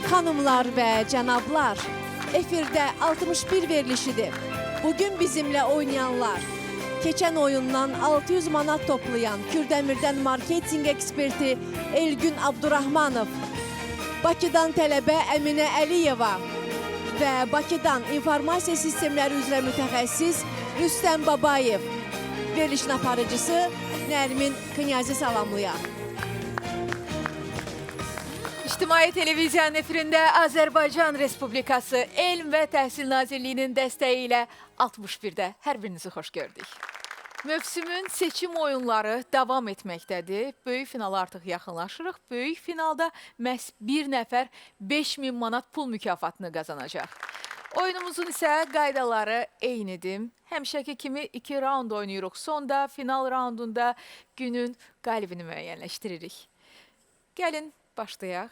Xanımlar və cənablar, efirdə 61 verilişidir. Bugün bizimlə oynayanlar, keçən oyundan 600 manat toplayan Kürdəmirdən marketinq eksperti Elgün Abdurrahmanov, Bakıdan tələbə Əminə Əliyeva və Bakıdan informasiya sistemləri üzrə mütəxəssis Rüstəm Babayev, verilişin aparıcısı Nərmin Kınyazi salamlayaq. İctimai Televiziyanın efirində Azərbaycan Respublikası Elm və Təhsil Nazirliyinin dəstəyi ilə 61-də hər birinizi xoş gördük. Mövsümün seçim oyunları davam etməkdədir. Böyük finala artıq yaxınlaşırıq. Böyük finalda məhz bir nəfər 5000 manat pul mükafatını qazanacaq. Oyunumuzun isə qaydaları eynidir. Həmişəki kimi 2 raund oynayırıq. Sonda final raundunda günün qalibini müəyyənləşdiririk. Gəlin başlayaq.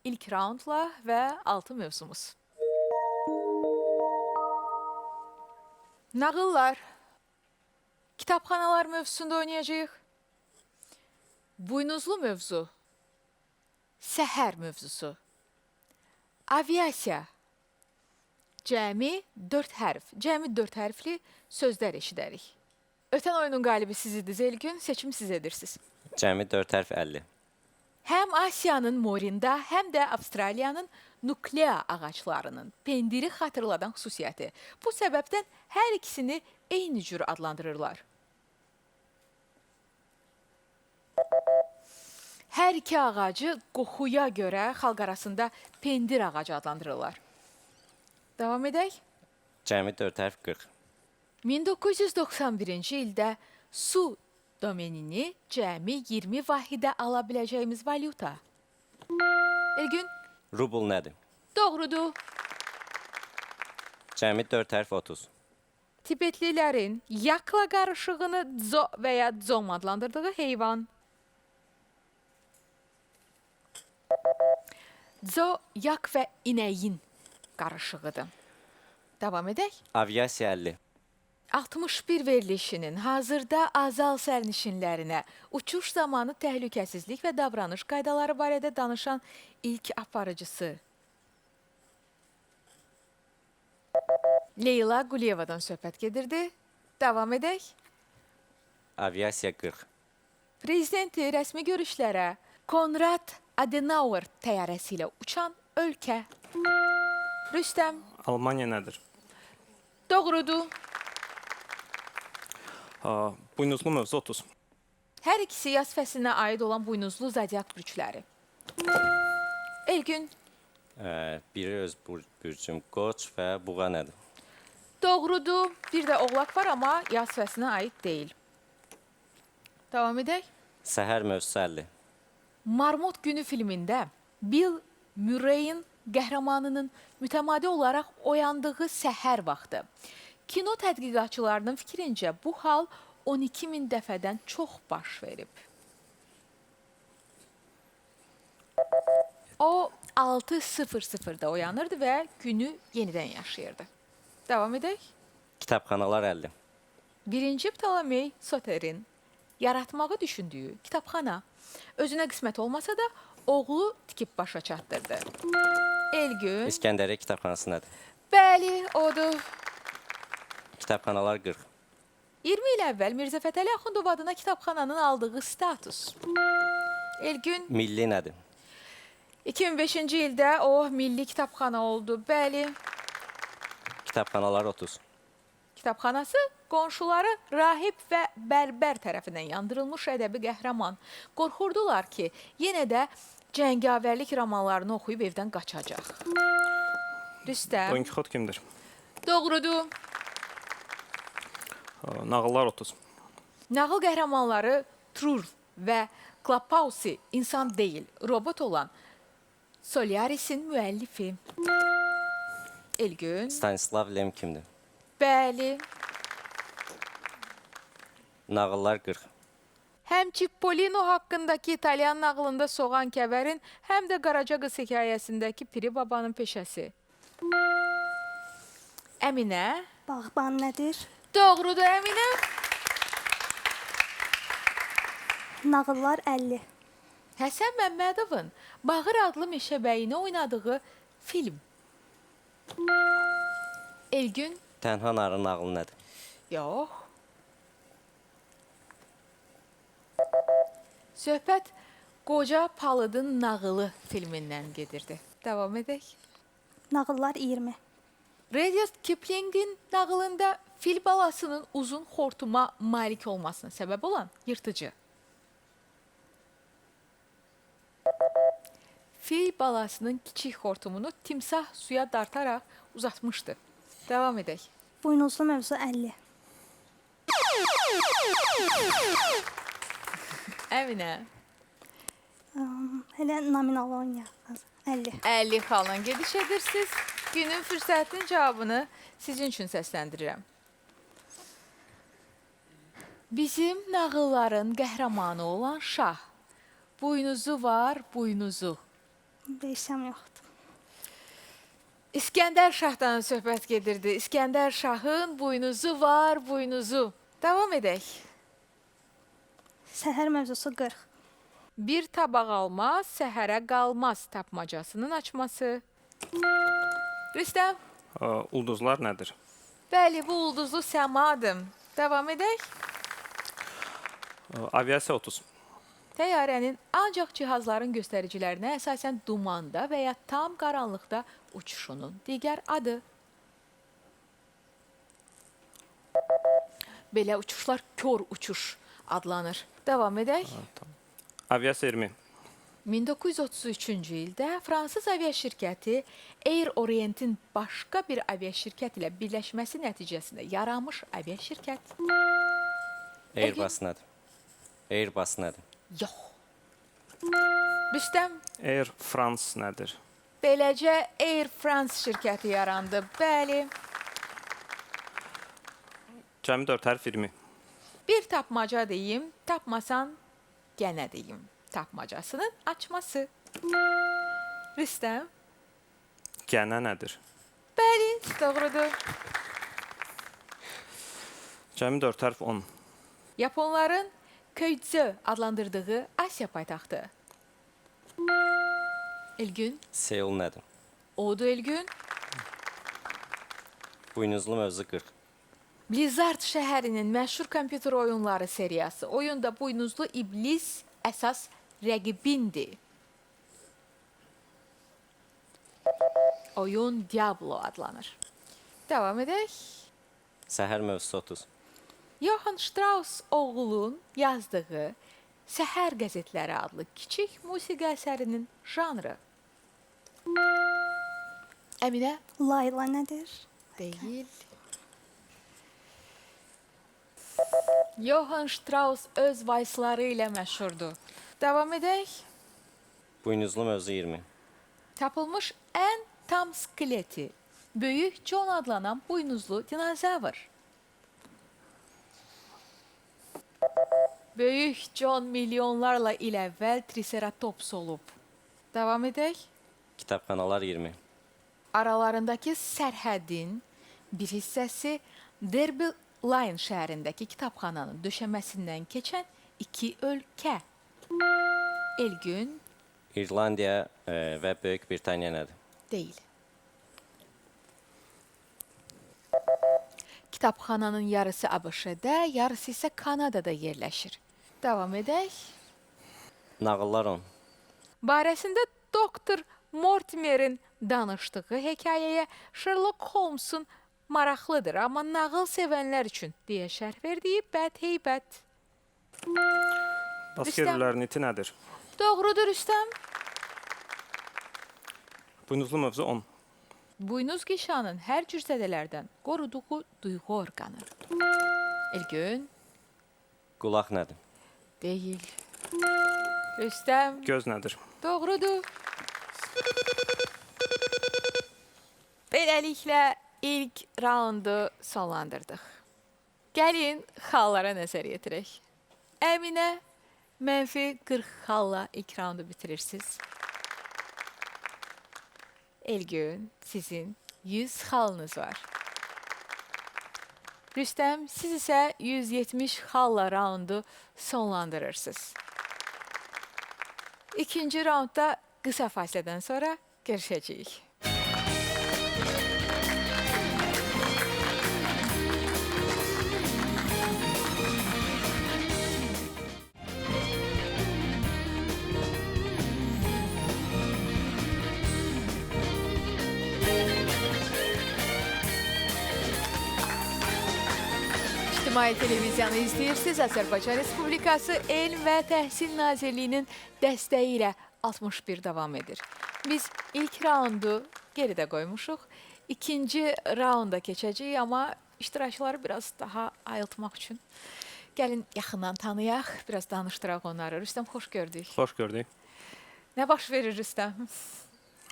İlk raundla və 6 mövzumuz. Nağıllar. Kitabxanalar mövzusunda oynayacağıq. Buynuzlu mövzu. Səhər mövzusu. Aviasiya. Cəmi 4 hərf. Cəmi 4 hərfli sözlər eşidərik. Ötən oyunun qalibi sizidir Elgün. Seçim siz edirsiniz. Cəmi 4 hərf 50. Həm Asiyanın morində, həm də Avstraliyanın nuklea ağaclarının pendiri xatırladan xüsusiyyəti. Bu səbəbdən hər ikisini eyni cür adlandırırlar. Hər iki ağacı qoxuya görə xalq arasında pendir ağacı adlandırırlar. Davam edək. Cəmi 4 hərf 40. 1991-ci ildə su domenini cəmi 20 vahidə ala biləcəyimiz valyuta. Elgün? Rubl nədir? Doğrudur. Cəmi 4 hərf 30. Tibetlilərin yakla qarışığını dzo və ya dzom adlandırdığı heyvan. Dzo, yak və inəyin qarışığıdır. Davam edək. Aviasiya 50. 61 verilişinin hazırda azal sərnişinlərinə uçuş zamanı təhlükəsizlik və davranış qaydaları barədə danışan ilk aparıcısı Leyla Quliyevadan söhbət gedirdi. Davam edək. Aviasiya 40. Prezidenti rəsmi görüşlərə Konrad Adenauer təyyarəsi ilə uçan ölkə. Rüstəm. Almaniya nədir? Doğrudur. Buynuzlu mövzu 30. Hər ikisi yaz fəslinə aid olan buynuzlu zodiak bürcləri. Elgün. Biri öz bürcüm Qoç və Buğa nədir? Doğrudur. Bir də oğlaq var, amma yaz fəslinə aid deyil. Davam edək. Səhər mövzusu 50. Marmot günü filmində Bill Murray'in qəhrəmanının mütəmadi olaraq oyandığı səhər vaxtı. Kino tədqiqatçılarının fikrincə bu hal 12.000 dəfədən çox baş verib. O 6:00-da oyanırdı və günü yenidən yaşayırdı. Davam edək. Kitabxanalar 50. 1-ci Ptolemey Soterin yaratmağı düşündüyü kitabxana özünə qismət olmasa da oğlu tikib başa çatdırdı. Elgün. İskəndəriyyə kitabxanası nədir? Bəli, odur. Kitabxanalar 40. 20 il əvvəl Mirzə Fətəli Axundov adına kitabxananın aldığı status. Elgün. Milli nədir? 2005-ci ildə o milli kitabxana oldu. Bəli. Kitabxanalar 30. Kitabxanası qonşuları rahib və bərbər tərəfindən yandırılmış ədəbi qəhrəman. Qorxurdular ki, yenə də cəngavərlik romanlarını oxuyub evdən qaçacaq. Rüstəm. Don Kixot kimdir? Doğrudur. Nağıllar 30. Nağıl qəhrəmanları Trur və Klapausi insan deyil, robot olan Solaris'in müəllifi. Elgün. Stanislav Lem kimdir? Bəli. Nağıllar 40. Həm Cipollino haqqındakı İtalyan nağılında Soğan Kəvərin, həm də Qaraca qız hekayəsindəki Piri babanın peşəsi. Əminə. Bağban nədir? Doğrudur Əminə. Nağıllar 50. Həsən Məmmədovun Bağır adlı meşəbəyini oynadığı film. Elgün, Tənha narın nağılı nədir? yox. Söhbət Qoca Palıdın Nağılı filmindən gedirdi. Davam edək. Nağıllar 20. Rudyard Kiplingin nağılında fil balasının uzun xortuma malik olmasına səbəb olan yırtıcı. Fil balasının kiçik xortumunu timsah suya dartaraq uzatmışdı. Davam edək. Buynuzlu mövzu 50. Əminə, Hələ nominal oynayaq. 50. 50 xalla gediş edirsiniz. Günün fürsətinin cavabını sizin üçün səsləndirirəm. Bizim nağılların qəhrəmanı olan şah. Buynuzu var, buynuzu. Beşəm yoxdur. İskəndər Şahdan söhbət gedirdi. İskəndər Şahın buynuzu var, buynuzu. Davam edək. Səhər mövzusu 40. Bir tabaq almaz, səhərə qalmaz tapmacasının açması. Rüstəm, Ulduzlar nədir? bəli, bu ulduzlu səmadır. Davam edək. Aviasiya 30. Təyyarənin ancaq cihazların göstəricilərinə əsasən dumanda və ya tam qaranlıqda uçuşunun digər adı. Belə uçuşlar kör uçuş adlanır. Davam edək. Aviasiya 20. 1933-cü ildə Fransız aviaşirkəti Air Orientin başqa bir aviaşirkət ilə birləşməsi nəticəsində yaranmış aviaşirkət. Airbus nədir? Airbus nədir? Yox. Rüstəm, Air France nədir? beləcə Air France şirkəti yarandı. Bəli. Cəmi 4 hərf 20. Bir tapmaca deyim, tapmasan gənə deyim. Tapmacasının açması. Rüstəm, Gənə nədir? bəli, doğrudur. Cəmi 4 hərf 10. Yaponların Köycü adlandırdığı Asiya paytaxtı. Elgün, Seul nədir? Odu Elgün, Buynuzlu mövzu 40. Blizzard şəhərinin məşhur kompüter oyunları seriyası. Oyunda buynuzlu iblis əsas rəqibindir. Oyun Diablo adlanır. Davam edək. Səhər mövzusu 30. Johann Strauss oğlunun yazdığı Səhər qəzetləri adlı kiçik musiqi əsərinin janrı. Əminə? Layla nədir? Deyil. Johann Strauss öz vaysları ilə məşhurdur. Davam edək. Buynuzlu mövzu 20. Tapılmış ən tam skeleti Böyük John adlanan buynuzlu dinozavr. Böyük John milyonlarla il əvvəl triceratops olub. Davam edək. Kitabxanalar 20. Aralarındakı sərhədin bir hissəsi Derby Line şəhərindəki kitabxananın döşəməsindən keçən iki ölkə. Elgün İrlandiya və Böyük Britaniya nədir? deyil. Kitabxananın yarısı ABŞ-də, yarısı isə Kanadada yerləşir. Davam edək. Nağıllar 10. Barəsində Doktor Mortimerin danışdığı hekayəyə Sherlock Holmes'un maraqlıdır, amma nağıl sevənlər üçün deyə şərh verdiyi bədheybət. Baskervillerin iti nədir? Doğrudur Rüstəm. Buynuzlu mövzu 10. Buynuz qişanın hər cür zədələrdən qoruduğu duyğu orqanı. Elgün Qulaq nədir? deyil. Rüstəm Göz nədir? doğrudur. Beləliklə ilk raundu sonlandırdıq. Gəlin xallara nəzər yetirək. Əminə mənfi 40 xalla ilk raundu bitirirsiniz. Elgün, sizin 100 xalınız var. Rüstəm, siz isə 170 xalla raundu sonlandırırsınız. İkinci raundda qısa fasilədən sonra görüşəcəyik. İctimai televiziyanı izləyirsiniz. Azərbaycan Respublikası Elm və Təhsil Nazirliyinin dəstəyi ilə 61 davam edir. Biz ilk raundu geridə qoymuşuq. İkinci raunda keçəcəyik, amma iştirakçıları biraz daha ayıltmaq üçün gəlin yaxından tanıyaq, biraz danışdıraq onları. Rüstəm, xoş gördük. Xoş gördük. Nə baş verir Rüstəm?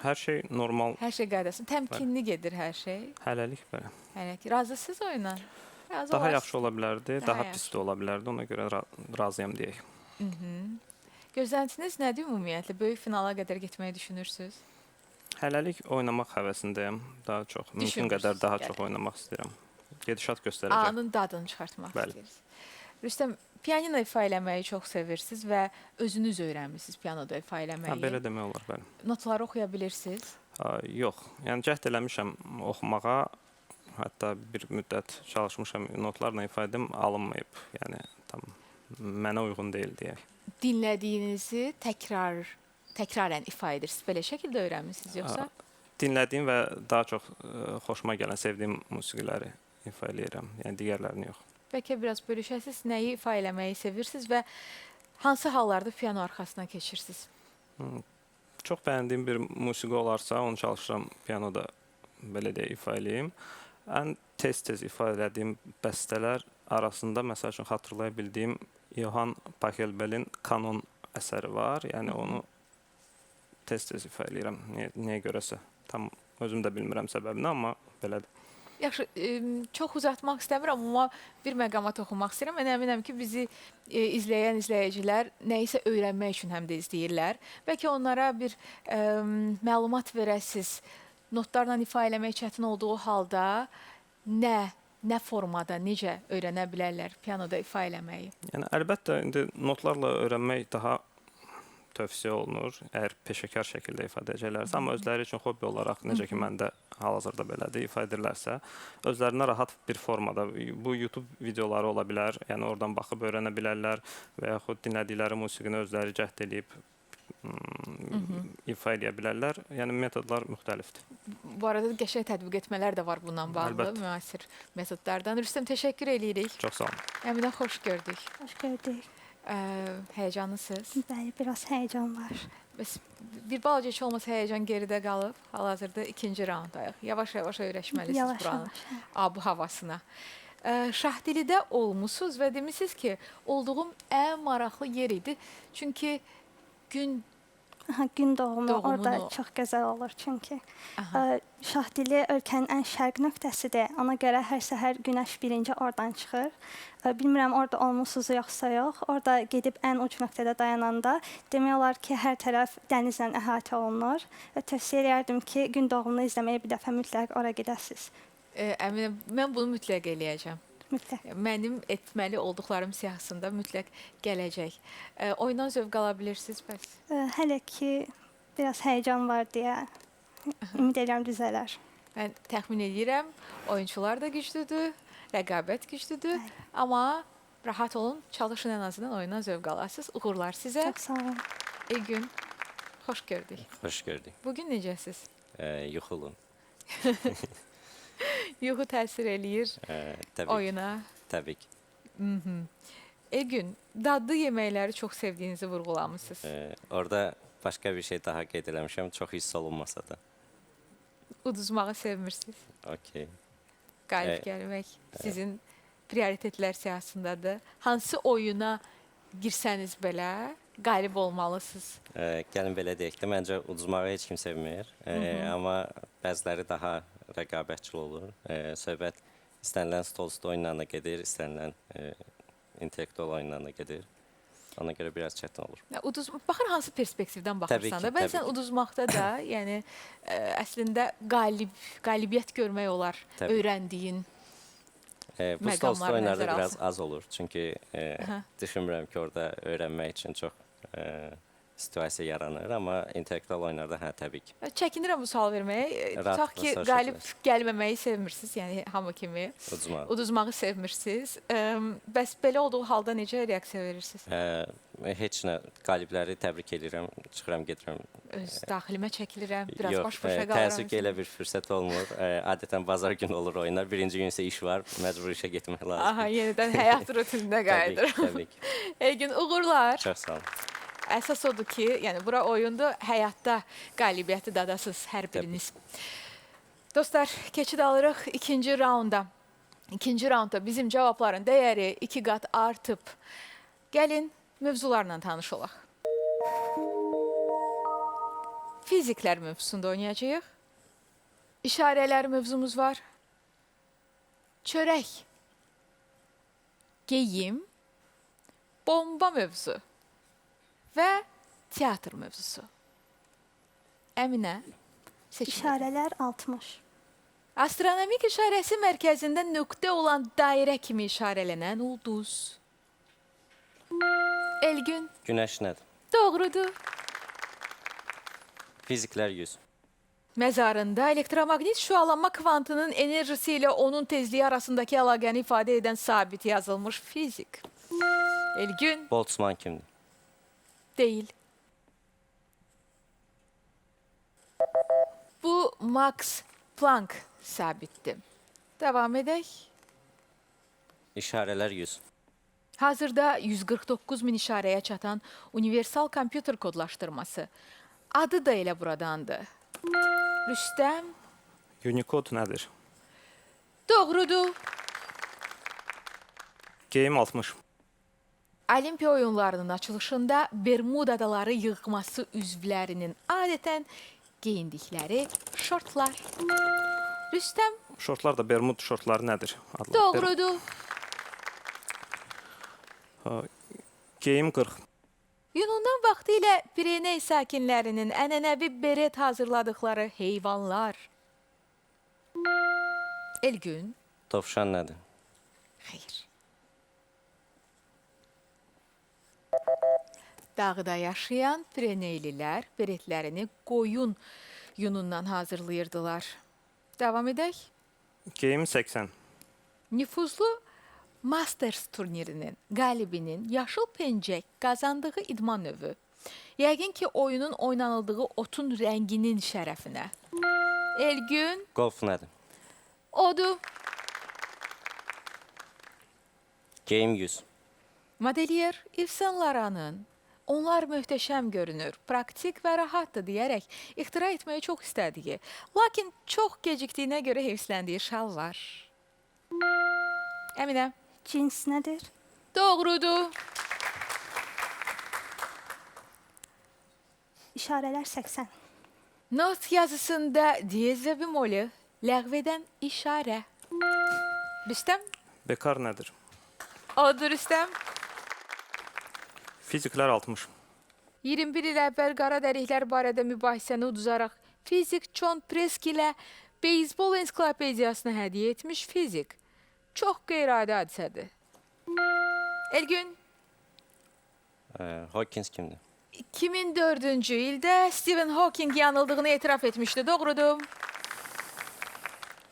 Hər şey normal. Hər şey qaydasın. Təmkinli gedir hər şey. Hələlik belə. Hələ ki, razısınız oyundan? Razı Daha olarsınız. yaxşı ola bilərdi, Daha daha yaxşı. pis də ola bilərdi. Ona görə razıyam deyək. Gözləntiniz nədir ümumiyyətlə? Böyük finala qədər getməyi düşünürsünüz? Hələlik oynamaq həvəsindəyəm. Daha çox, mümkün qədər daha çox oynamaq istəyirəm. Gedişat göstərəcək. Anın dadını çıxartmaq Bəli. istəyirsiniz. Rüstəm, pianino ifa eləməyi çox sevirsiniz və özünüz öyrənmisiniz pianoda ifa eləməyi. Belə demək olar, bəli. Notları oxuya bilirsiniz? Yox, yəni cəhd eləmişəm oxumağa. Hətta bir müddət çalışmışam, notlarla ifa edim, alınmayıb. Yəni tam mənə uyğun deyil deyək. Dinlədiyinizi təkrarən ifa edirsiniz. Belə şəkildə öyrənmisiniz yoxsa? Dinlədiyim və daha çox xoşuma gələn, sevdiyim musiqiləri ifa eləyirəm. Yəni digərlərini yox. Bəlkə biraz bölüşəsiniz, nəyi ifa eləməyi sevirsiniz və hansı hallarda piano arxasına keçirsiniz? Çox bəyəndiyim bir musiqi olarsa, onu çalışıram pianoda belə deyə ifa eləyim. Ən tez-tez ifa elədiyim bəstələr arasında məsəl üçün xatırlaya bildiyim Johann Pachelbel'in Kanon əsəri var. Yəni onu tez-tez ifa eləyirəm. Niyə görəsə. Tam özüm də bilmirəm səbəbini, amma belədir. Yaxşı, çox uzatmaq istəmirəm, amma bir məqamat oxumaq istəyirəm. Mən əminəm ki, bizi izləyən izləyicilər nəyisə öyrənmək üçün həm də izləyirlər. Bəlkə onlara bir məlumat verəsiniz. Notlarla ifa eləmək çətin olduğu halda nə formada, necə öyrənə bilərlər pianoda ifa eləməyi? Yəni əlbəttə indi notlarla öyrənmək daha tövsiyə olunur, əgər peşəkar şəkildə ifadə edəcəklərsə, amma özləri üçün hobbi olaraq, necə ki məndə hal-hazırda belədir, ifa edirlərsə, özlərinə rahat bir formada, bu YouTube videoları ola bilər, yəni oradan baxıb öyrənə bilərlər və yaxud dinlədikləri musiqini özləri cəhd edib ifa edə bilərlər. Yəni metodlar müxtəlifdir. Bu arada qəşəng tətbiq etmələr də var bundan bağlı, Əlbəttə. müasir metodlardan. Rüstəm, təşəkkür edirik. Çox sağ olun. Əminə xoş gördük. Xoş gördük. Həyəcanlısınız. Bəli, biraz həyəcan var. Bəs bir balaca heç olmasa həyəcan geridə qalıb. Hal-hazırda ikinci raunddayıq. Yavaş-yavaş öyrəşməlisiniz buranın Yavaş-yavaş. abu havasına. Şahdilidə olmusunuz və demisiniz ki, olduğum ən maraqlı yer idi. Çünki gün Gün doğumu Doğumunu- orada çox gözəl olur çünki. Aha. Şahdili ölkənin ən şərq nöqtəsidir. Ona görə hər səhər günəş birinci oradan çıxır. Bilmirəm orada olmusunuz yoxsa yox. Orada gedib ən uc nöqtədə dayananda demək olar ki, hər tərəf dənizlə əhatə olunur və tövsiyə edərdim ki, gün doğumunu izləməyə bir dəfə mütləq ora gedəsiniz. əminəm, mən bunu mütləq eləyəcəm. Mütləq. Mənim etməli olduqlarım siyahısında mütləq gələcək. Oyundan zövq ala bilirsiniz bəs? Hələ ki biraz həyəcan var deyə ümid edirəm düzələr. Mən təxmin edirəm, oyunçular da güclüdür, rəqabət güclüdür, Bəli. amma rahat olun, çalışın ən azından oyundan zövq alasınız. Uğurlar sizə. Çox sağ olun. İyi gün. Xoş gördük. Xoş gördük. Bugün necəsiz? Yuxulun. Yuxu təsir eləyir Təbii, oyuna. təbii ki. Gün, dadlı yeməkləri çox sevdiyinizi vurğulamısınız. Orada başqa bir şey daha qeyd eləmişəm, çox hiss olunmasa da. Uduzmağı sevmirsiniz. Okey. Qalib gəlmək sizin prioritetlər siyahısındadır. Hansı oyuna girsəniz belə qalib olmalısınız. Gəlin belə deyək də, məncə uduzmağı heç kim sevmir. Amma bəziləri daha rəqabətçil olur. Söhbət istənilən stol üstü oyunlarına gedir, istənilən intellektual oyunlarına gedir. Ona görə biraz çətin olur. Baxır hansı perspektivdən baxırsan ki, da. təbii Bəzən ki. uduzmaqda da, yəni əslində qalibiyyət görmək olar Təbii. öyrəndiyin. Bu stol üstü Məqamları oyunlarda nəzərə biraz alsın. az olur. Çünki düşünmürəm ki, orada öyrənmək üçün çox situasiya yaranır, amma intellektual oyunlarda hə, təbii ki. Çəkinirəm bu sual verməyə. Rahatlıqla Tutaq ki, soruşa qalib bilərsiniz. gəlməməyi sevmirsiniz, yəni hamı kimi. Uduzmağı. Uduzmağı sevmirsiniz. Bəs belə olduğu halda necə reaksiya verirsiniz? Heç nə, qalibləri təbrik edirəm, çıxıram, gedirəm. Öz daxilimə çəkilirəm, biraz Yox, baş-başa təəssüf ki, qalıram. elə bir fürsət olmur. Adətən bazar günü olur oyunlar. Birinci gün isə iş var, məcbur işə getmək lazımdır. Aha, yenidən həyat rutininə Təbii ki, qayıdır. təbii ki. Elgün, uğurlar. Çox sağ olun. Əsas odur ki, yəni bura oyundur, həyatda qalibiyyəti dadasız hər biriniz. Dostlar, keçid alırıq ikinci raunda. İkinci raundda bizim cavabların dəyəri 2 qat artıb. Gəlin mövzularla tanış olaq. Fiziklər mövzusunda oynayacağıq. İşarələr mövzumuz var. Çörək, geyim, bomba mövzu və teatr mövzusu. Əminə, seçin. İşarələr 60. Astronomik işarəsi mərkəzində nöqtə olan dairə kimi işarələnən ulduz. Elgün, Günəş nədir? doğrudur. Fiziklər 100. Məzarında elektromaqnit şüalanma kvantının enerjisi ilə onun tezliyi arasındakı əlaqəni ifadə edən sabit yazılmış fizik. Elgün Boltzmann kimdir? deyil. Bu Max Planck sabitdir. Davam edək. İşarələr 100. Hazırda 149 min işarəyə çatan universal kompüter kodlaşdırması. Adı da elə buradandır. Rüstəm, Unicode nədir? doğrudur. Game 60. Olimpiya oyunlarının açılışında Bermud adaları yığması üzvlərinin adətən geyindikləri şortlar. Rüstəm, Şortlar da Bermud şortları nədir? Adlar. doğrudur. Game 40. Yunan vaxtı ilə Pireney sakinlərinin ənənəvi beret hazırladıkları heyvanlar. Elgün, Dovşan nədir? xeyr. Dağda yaşayan Pireneylilər beretlərini qoyun yunundan hazırlayırdılar. Davam edək. Game 80. Nüfuzlu Masters turnirinin qalibinin yaşıl pencək qazandığı idman növü. Yəqin ki, oyunun oynanıldığı otun rənginin şərəfinə. Elgün, Golf nədir? odur. Game 100. Modelyer Yves Saint Laurent'ın onlar möhtəşəm görünür, praktik və rahatdır deyərək ixtira etməyi çox istədiyi, lakin çox gecikdiyinə görə hevsləndiyi şal var. Əminə, Cins nədir? doğrudur. İşarələr 80. Not yazısında diyez və bemolü ləğv edən işarə. Rüstəm, Bekar nədir? odur Rüstəm. Fiziklər 60. 21 il əvvəl qara dəliklər barədə mübahisəni uduzaraq fizik John Presk ilə beyzbol ensiklopediyasını hədiyyə etmiş fizik. Çox qeyri-adi hadisədir. Elgün, Hawkins kimdir? 2004-cü ildə Stephen Hawking yanıldığını etiraf etmişdi, doğrudur.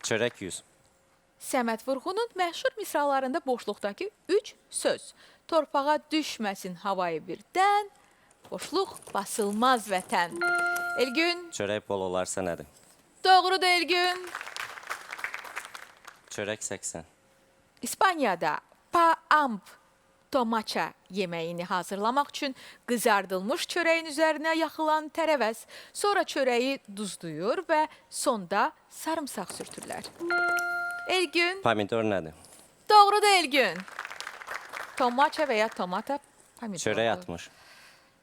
Çörək 100. Səməd Vurğunun məşhur misralarında boşluqdakı 3 söz. Torpağa düşməsin havayı birdən, boşluq basılmaz vətən. Elgün, Çörək bol olarsa nədir? doğrudur Elgün. Çörək 80. İspaniyada paamp tomaça yeməyini hazırlamaq üçün qızardılmış çörəyin üzərinə yaxılan tərəvəz, sonra çörəyi duzluyur və sonda sarımsaq sürtürlər. Elgün, Pomidor nədir? doğrudur Elgün. Tomaça və ya tomata pomidordur. Çörək 60.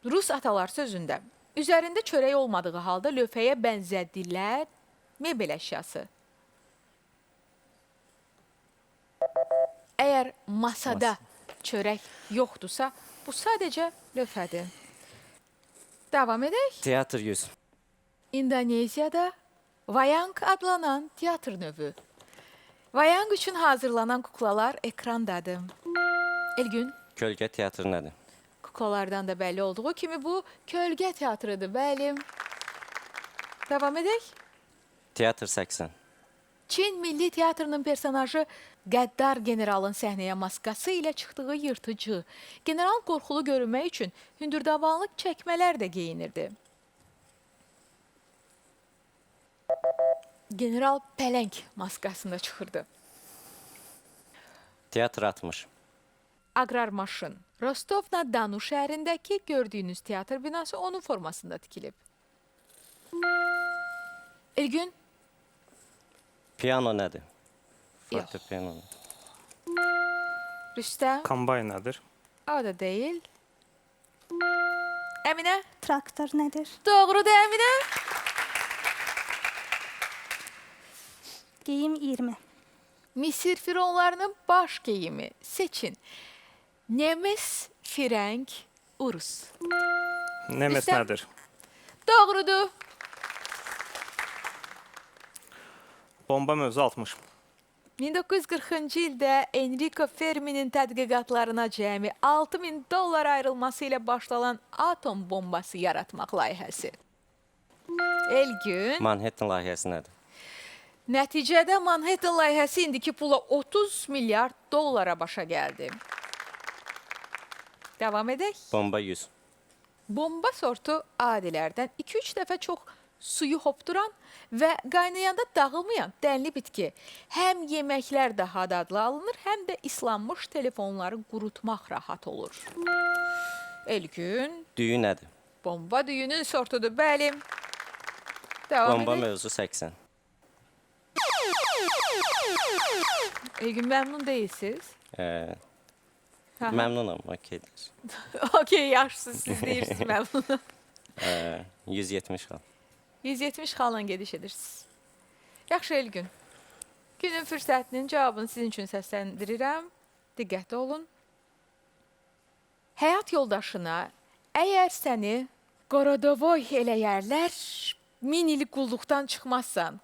Rus atalar sözündə üzərində çörək olmadığı halda lövhəyə bənzədilər mebel əşyası. Əgər masada çörək yoxdursa, bu sadəcə lövhədir. Davam edək. Teatr 100. İndoneziyada Vayang adlanan teatr növü. Vayang üçün hazırlanan kuklalar ekrandadır. Elgün, Kölgə teatr nədir? mimikolardan da bəlli olduğu kimi bu kölgə teatrıdır. Bəli. Davam edək. Teatr 80. Çin Milli Teatrının personajı qəddar generalın səhnəyə maskası ilə çıxdığı yırtıcı, general qorxulu görünmək üçün hündürdavanlı çəkmələr də geyinirdi. General pələng maskasında çıxırdı. Teatr 60. Aqrar maşın. Rostov-na-Donu şəhərindəki gördüyünüz teatr binası onun formasında tikilib. İlgün, Piano nədir? Yox. Fortepiano. Rüstəm, Kombay nədir? o da deyil. Əminə, Traktor nədir? doğrudur Əminə. Geyim 20. Misir fironlarının baş geyimi. Seçin. Nemes, Fireng, Urus. Nemes Rüstəm. nədir? Doğrudur. Bomba mövzu 60. 1940-cı ildə Enrico Fermi'nin tədqiqatlarına cəmi $6.000 ayrılması ilə başlanan atom bombası yaratmaq layihəsi. Elgün, Manhattan layihəsi nədir? nəticədə Manhattan layihəsi indiki pula $30 milyard başa gəldi. Davam edək. Bomba 100. Bomba sortu adilərdən 2-3 dəfə çox suyu hopduran və qaynayanda dağılmayan dənli bitki. Həm yeməklər daha dadlı alınır, həm də islanmış telefonları qurutmaq rahat olur. Elgün, Düyü nədir? bomba düyünün sortudur, bəli. Davam Bomba edək. mövzu 80. Elgün, məmnun deyilsiniz? Aha. Məmnunam, okeydir. Okey, yaxşısınız, siz deyirsiniz məmnunum. 170 xal. 170 xalla gediş edirsiniz. Yaxşı Elgün. Günün fürsətinin cavabını sizin üçün səsləndirirəm. Diqqətli olun. Həyat yoldaşına əgər səni Qorodovoy eləyərlər, 1000 il qulluqdan çıxmazsan,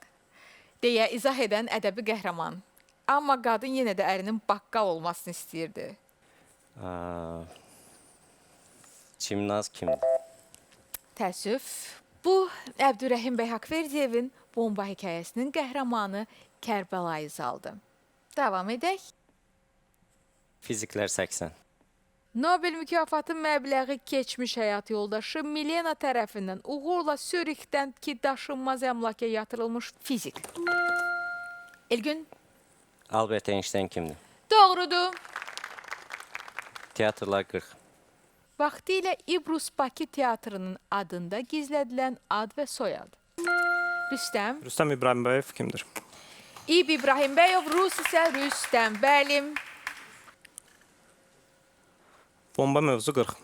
deyə izah edən ədəbi qəhrəman. Amma qadın yenə də ərinin baqqal olmasını istəyirdi. Çimnaz kimdir? Təəssüf, bu Əbdürrəhim bəy Haqverdiyevin bomba hekayəsinin qəhrəmanı Kərbəlayı Zaldır. Davam edək. Fiziklər 80. Nobel mükafatı məbləği keçmiş həyat yoldaşı Milena tərəfindən uğurla Sürixdən ki daşınmaz əmlaka yatırılmış fizik. Elgün, Albert Einstein kimdir? doğrudur. Teatrlar 40. Vaxtilə İbrus Bakı Teatrının adında gizlədilən ad və soyad. Rüstəm, Rüstəm İbrahimbəyev kimdir? İb İbrahimbəyov, Rus isə Rüstəm, bəli. Bomba mövzu 40.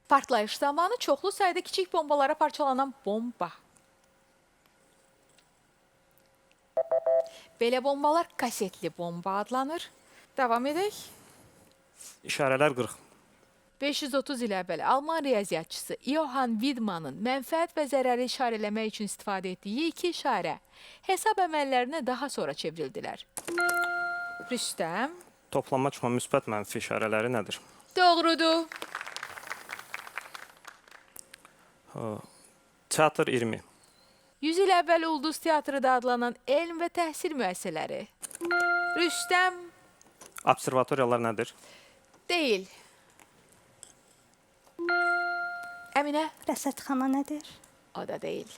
Partlayış zamanı çoxlu sayda kiçik bombalara parçalanan bomba. Belə bombalar kasetli bomba adlanır. Davam edək. İşarələr 40. 530 il əvvəl Alman riyaziyyatçısı Johann Widmanın mənfəət və zərəri işarələmək üçün istifadə etdiyi iki işarə hesab əməllərinə daha sonra çevrildilər. Rüstəm, Toplanma çıxma müsbət mənfi işarələri nədir? doğrudur. Teatr 20. 100 il əvvəl Ulduz Teatrı da adlanan elm və təhsil müəssisələri. Rüstəm, Observatoriyalar nədir? deyil. Əminə, Rəsədxana nədir? o da deyil.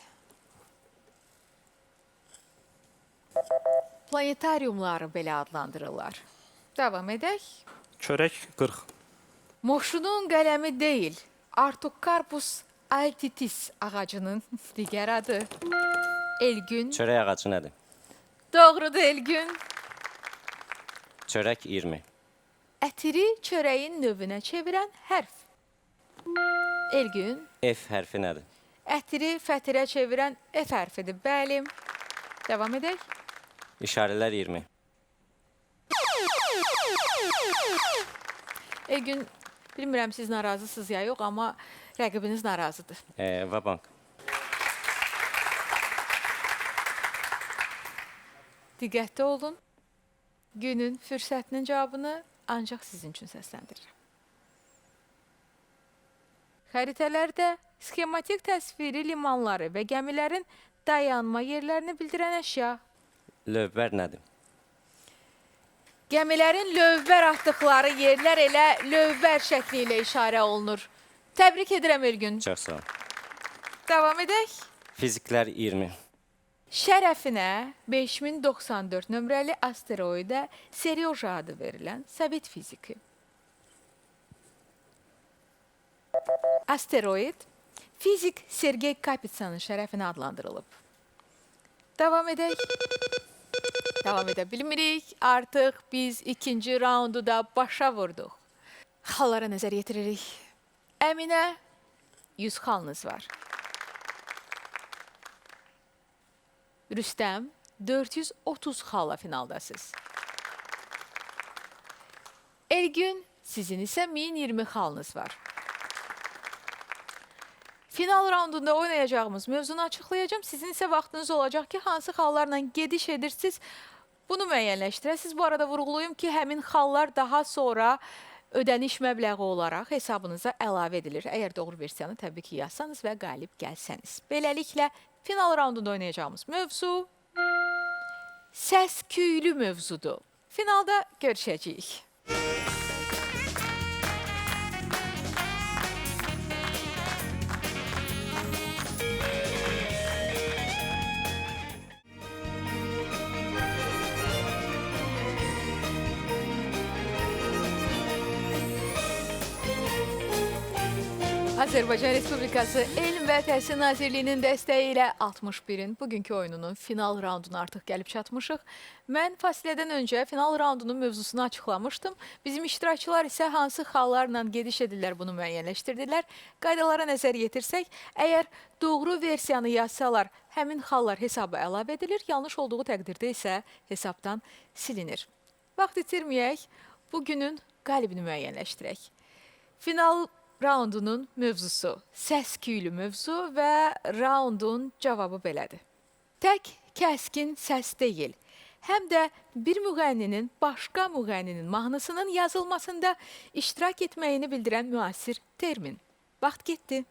Planetariumları belə adlandırırlar. Davam edək. Çörək 40. Moşunun qələmi deyil, Artocarpus altitis ağacının digər adı. Elgün. Çörək ağacı nədir? Doğrudur Elgün. Çörək 20. Ətiri çörəyin növünə çevirən hərf. Elgün. F hərfi nədir? Ətiri fətirə çevirən F hərfidir. Bəli. Davam edək. İşarələr 20. Elgün, bilmirəm siz narazısınız ya yox, amma rəqibiniz narazıdır. Vabank. Diqqətli olun. Günün fürsətinin cavabını ancaq sizin üçün səsləndirirəm. Xəritələrdə sxematik təsviri limanları və gəmilərin dayanma yerlərini bildirən əşya. Lövbər nədir? Gəmilərin lövbər atdıqları yerlər elə lövbər şəkli ilə işarə olunur. Təbrik edirəm Elgün. Çox sağ ol. Davam edək. Fiziklər 20. Şərəfinə 5094 nömrəli asteroidə Seryoja adı verilən Sovet fiziki. Asteroid fizik Sergey Kapitsanın şərəfinə adlandırılıb. Davam edək. Davam edə bilmirik. Artıq biz ikinci raundu da başa vurduq. Xallara nəzər yetiririk. Əminə 100 xalınız var. Rüstəm 430 xalla finaldasınız. Elgün sizin isə 1020 xalınız var. Final raundunda oynayacağımız mövzunu açıqlayacağım. Sizin isə vaxtınız olacaq ki, hansı xallarla gediş edirsiniz, bunu müəyyənləşdirəsiniz. Bu arada vurğulayım ki, həmin xallar daha sonra ödəniş məbləği olaraq hesabınıza əlavə edilir. Əgər doğru versiyanı təbii ki, yazsanız və qalib gəlsəniz. Beləliklə, final raundunda oynayacağımız mövzu səs-küylü mövzudur. Finalda görüşəcəyik. Azərbaycan Respublikası Elm və Təhsil Nazirliyinin dəstəyi ilə 61-in bugünkü oyununun final raunduna artıq gəlib çatmışıq. Mən fasilədən öncə final raundunun mövzusunu açıqlamışdım. Bizim iştirakçılar isə hansı xallarla gediş edirlər bunu müəyyənləşdirdilər. Qaydalara nəzər yetirsək, əgər doğru versiyanı yazsalar, həmin xallar hesaba əlavə edilir, yanlış olduğu təqdirdə isə hesabdan silinir. Vaxt itirməyək, bugünün qalibini müəyyənləşdirək. Final raundunun mövzusu səs-küylü mövzu və raundun cavabı belədir. Tək kəskin səs deyil, həm də bir müğənninin başqa müğənninin mahnısının yazılmasında iştirak etməyini bildirən müasir termin. Vaxt getdi.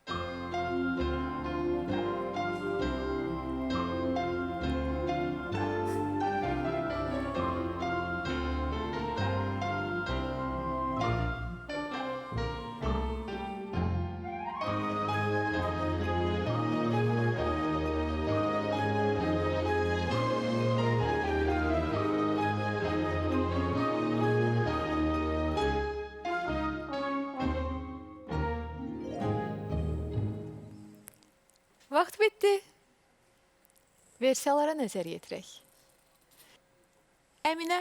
Vaxt bitdi. Versiyalara nəzər yetirək. Əminə,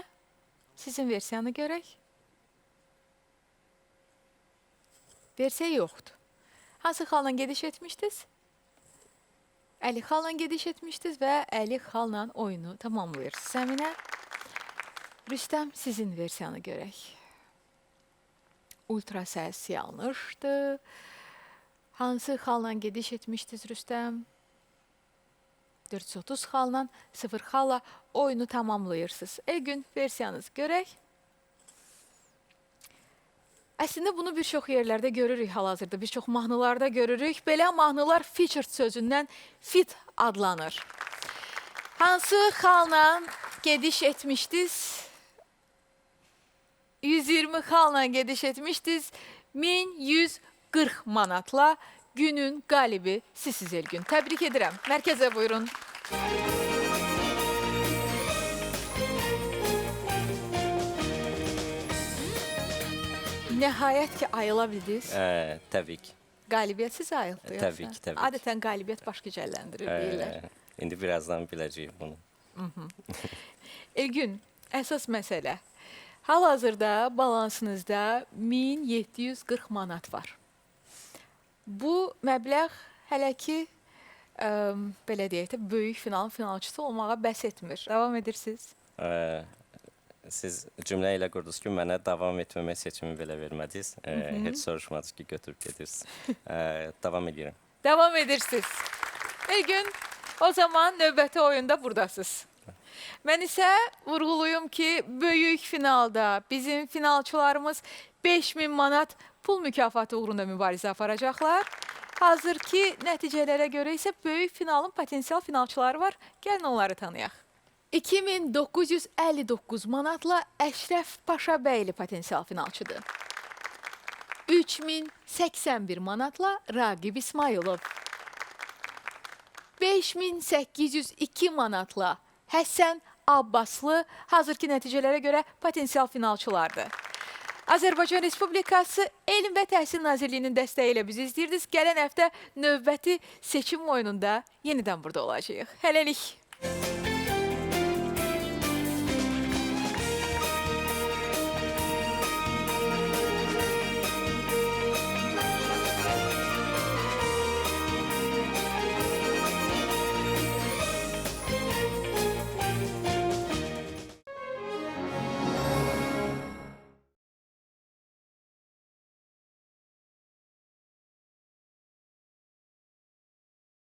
sizin versiyanı görək. Versiya yoxdur. Hansı xalla gediş etmişdiniz? Əli xalla gediş etmişdiniz və Əli xalla oyunu tamamlayırsınız. Əminə, Rüstəm, sizin versiyanı görək. Ultra səs yanlışdır. Hansı xalla gediş etmişdiniz Rüstəm? 430 xalla, 0 xalla oyunu tamamlayırsınız. Elgün, versiyanızı görək. Əslində bunu bir çox yerlərdə görürük hal-hazırda, bir çox mahnılarda görürük. Belə mahnılar featured sözündən fit adlanır. Hansı xalla gediş etmişdiniz? 120 xalla gediş etmişdiniz. 1140 manatla günün qalibi sizsiz Elgün. Təbrik edirəm. Mərkəzə buyurun. Nəhayət ki, ayıla bildiniz. Təbii ki. Qalibiyyət sizə ayıldı. Təbii ki, təbii ki. Adətən qalibiyyət başqa cəlləndirir, deyirlər. İndi birazdan biləcəyik bunu. Elgün, əsas məsələ. Hal-hazırda balansınızda 1740 manat var. Bu məbləğ hələ ki, belə deyək də, böyük finalçısı olmağa bəs etmir. Davam edirsiniz. Siz cümlə ilə qurdunuz ki, mənə davam etməmək seçimi belə vermədiniz. Heç soruşmadınız ki, götürüb gedirsiniz. Davam edirəm. Davam edirsiniz. Elgün, o zaman növbəti oyunda buradasınız. Mən isə vurğuluyum ki, böyük finalda bizim finalçılarımız 5000 manat pul mükafatı uğrunda mübarizə aparacaqlar. Hazırki nəticələrə görə isə böyük finalın potensial finalçıları var. Gəlin onları tanıyaq. 2959 manatla Əşrəf Paşabəyli potensial finalçıdır. 3081 manatla Raqib İsmailov. 5802 manatla Həsən Abbaslı hazırki nəticələrə görə potensial finalçılardır. Azərbaycan Respublikası Elm və Təhsil Nazirliyinin dəstəyi ilə bizi izləyirdiniz. Gələn həftə növbəti seçim oyununda yenidən burada olacağıq. Hələlik.